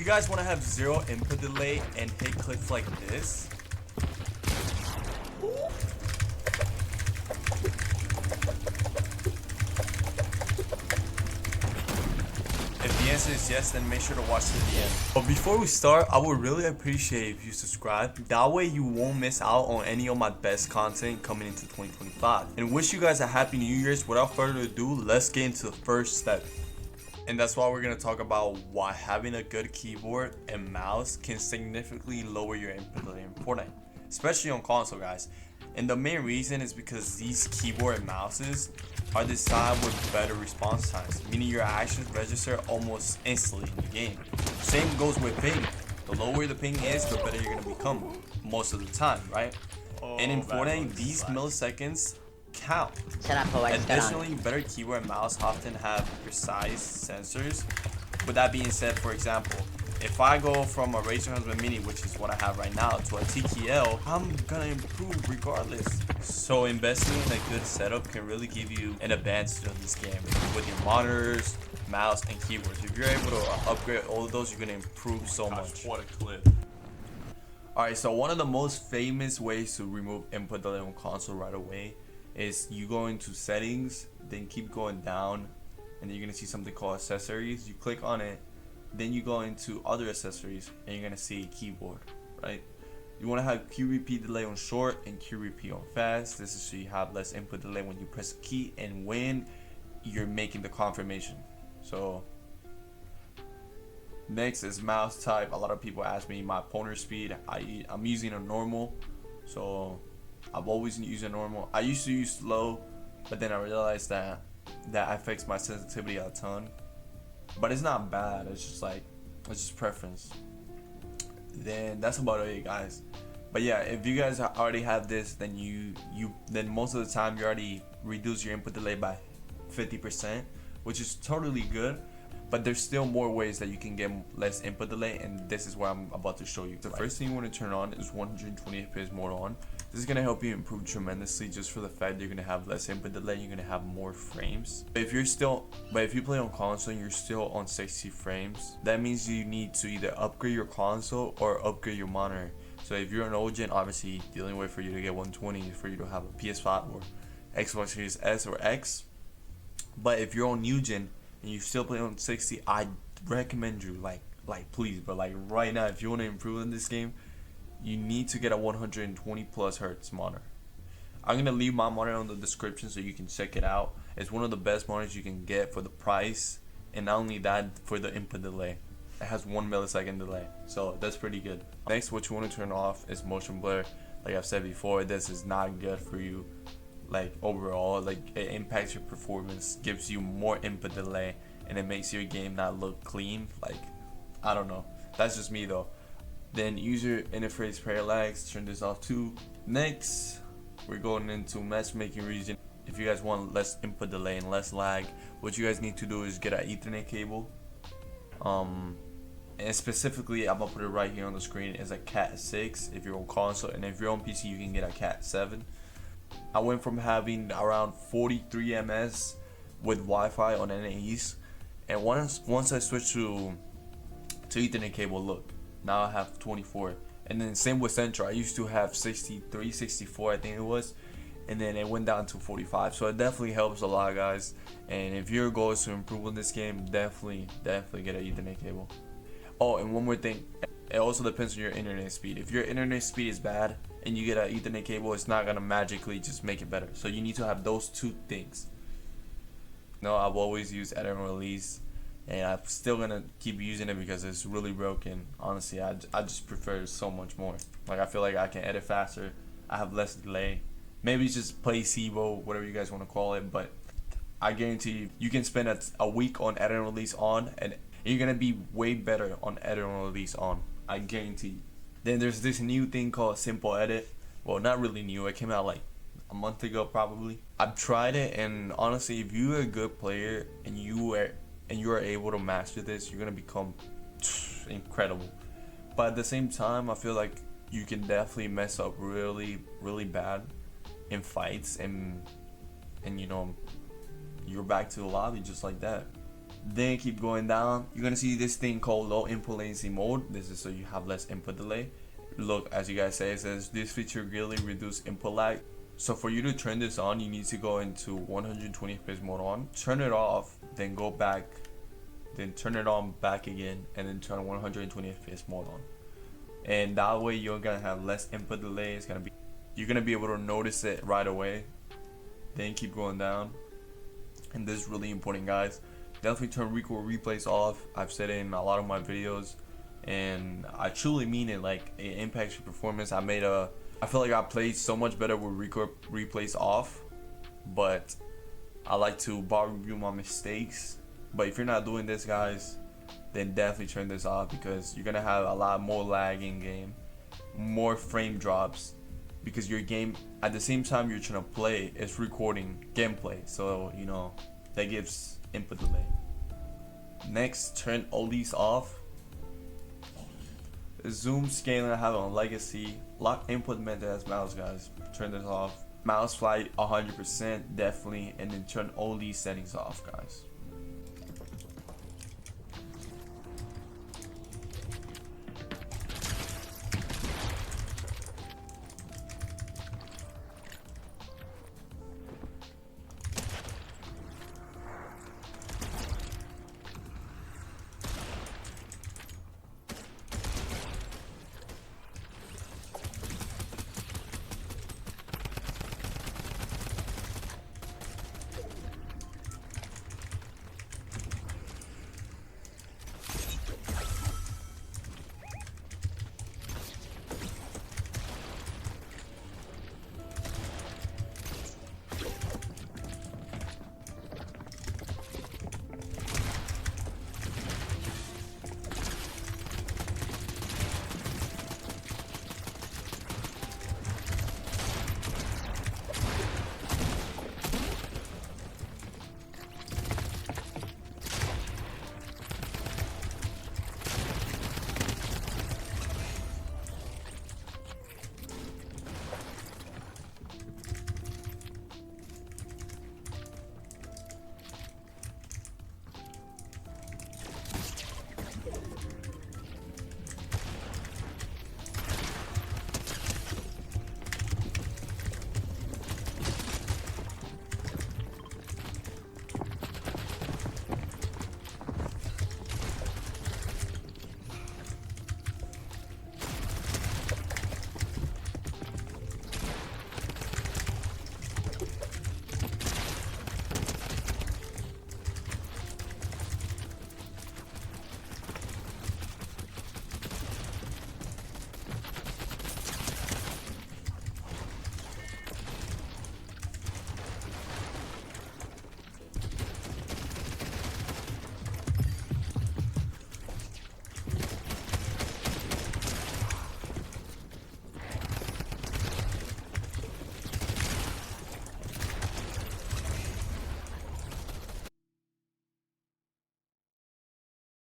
you guys want to have zero input delay and hit clicks like this, if the answer is yes, then make sure to watch to the end. But before we start, I would really appreciate if you subscribe. That way you won't miss out on any of my best content coming into 2025. And wish you guys a happy New Year's. Without further ado, let's get into the first step. And that's why we're going to talk about why having a good keyboard and mouse can significantly lower your input delay in Fortnite, especially on console, guys. And the main reason is because these keyboard and mouses are designed with better response times, meaning your actions register almost instantly in the game. Same goes with ping. The lower the ping is, the better you're going to become most of the time, right? And in Fortnite, these milliseconds count. Additionally, better keyboard and mouse often have precise sensors. With that being said, for example, if I go from a Razer Huntsman Mini, which is what I have right now, to a TKL, I'm gonna improve regardless. So investing in a good setup can really give you an advantage in this game with your monitors, mouse, and keyboards. If you're able to upgrade all of those, you're gonna improve so much. What a clip. Alright, so one of the most famous ways to remove input delay on console right away is you go into settings, then keep going down, and then you're gonna see something called accessories. You click on it, then you go into other accessories, and you're gonna see keyboard, right? You want to have QRP delay on short and QRP on fast. This is so you have less input delay when you press a key and when you're making the confirmation. So next is mouse type. A lot of people ask me my pointer speed. I'm using a normal, so I've always used a normal. I used to use slow, but then I realized that affects my sensitivity a ton. But it's not bad. It's just preference. Then that's about it, guys. But yeah, if you guys already have this, then then most of the time you already reduce your input delay by 50%, which is totally good. But there's still more ways that you can get less input delay, and this is what I'm about to show you. The first thing you want to turn on is 120 FPS mode on. This is going to help you improve tremendously just for the fact that you're going to have less input delay, you're going to have more frames. But if you play on console and you're still on 60 frames, that means you need to either upgrade your console or upgrade your monitor. So if you're an old gen, obviously the only way for you to get 120 is for you to have a PS5 or Xbox Series S or X. But if you're on new gen and you still play on 60, I recommend you like please, but like right now, if you want to improve in this game, you need to get a 120 plus hertz monitor. I'm gonna leave my monitor in the description so you can check it out. It's one of the best monitors you can get for the price, and not only that, for the input delay. It has 1 millisecond delay, so that's pretty good. Next, what you want to turn off is motion blur. Like I've said before, this is not good for you. Like overall, like it impacts your performance, gives you more input delay, and it makes your game not look clean. Like, I don't know, that's just me though. Then user interface parallax, turn this off too. Next, we're going into matchmaking region. If you guys want less input delay and less lag, what you guys need to do is get an Ethernet cable. And specifically, I'm gonna put it right here on the screen, is a Cat 6 if you're on console, and if you're on PC, you can get a Cat 7. I went from having around 43 ms with Wi-Fi on NAEs, and once I switched to Ethernet cable, look, now I have 24. And then same with Central. I used to have 63, 64, I think it was, and then it went down to 45. So it definitely helps a lot, guys. And if your goal is to improve in this game, definitely get an Ethernet cable. Oh, and one more thing, it also depends on your internet speed. If your internet speed is bad and you get an Ethernet cable, it's not gonna magically just make it better. So you need to have those two things. No, I've always used edit and release, and I'm still gonna keep using it because it's really broken. Honestly, I just prefer it so much more. Like, I feel like I can edit faster, I have less delay. Maybe it's just placebo, whatever you guys want to call it, but I guarantee you can spend a week on edit and release on, and you're gonna be way better on edit and release on. I guarantee. Then there's this new thing called simple edit. Well, not really new, it came out like a month ago probably. I've tried it, and honestly, if you're a good player and you are able to master this, you're gonna become incredible. But at the same time, I feel like you can definitely mess up really bad in fights, and you know, you're back to the lobby just like that. Then keep going down. You're gonna see this thing called low input latency mode. This is so you have less input delay. Look, as you guys say, it says this feature greatly reduce input lag. So for you to turn this on, you need to go into 120 fps mode on, turn it off, then go back, then turn it on back again, and then turn 120 fps mode on. And that way you're gonna have less input delay. You're gonna be able to notice it right away. Then keep going down. And this is really important, guys. Definitely turn record replays off. I've said it in a lot of my videos, and I truly mean it. Like, it impacts your performance. I feel like I played so much better with record replays off, but I like to bar review my mistakes. But if you're not doing this, guys, then definitely turn this off, because you're gonna have a lot more lag in game, more frame drops, because your game at the same time you're trying to play is recording gameplay, so you know that gives input delay. Next, turn all these off. Zoom, scaling, I have on legacy. Lock input method as mouse, guys. Turn this off. Mouse flight 100% definitely, and then turn all these settings off, guys.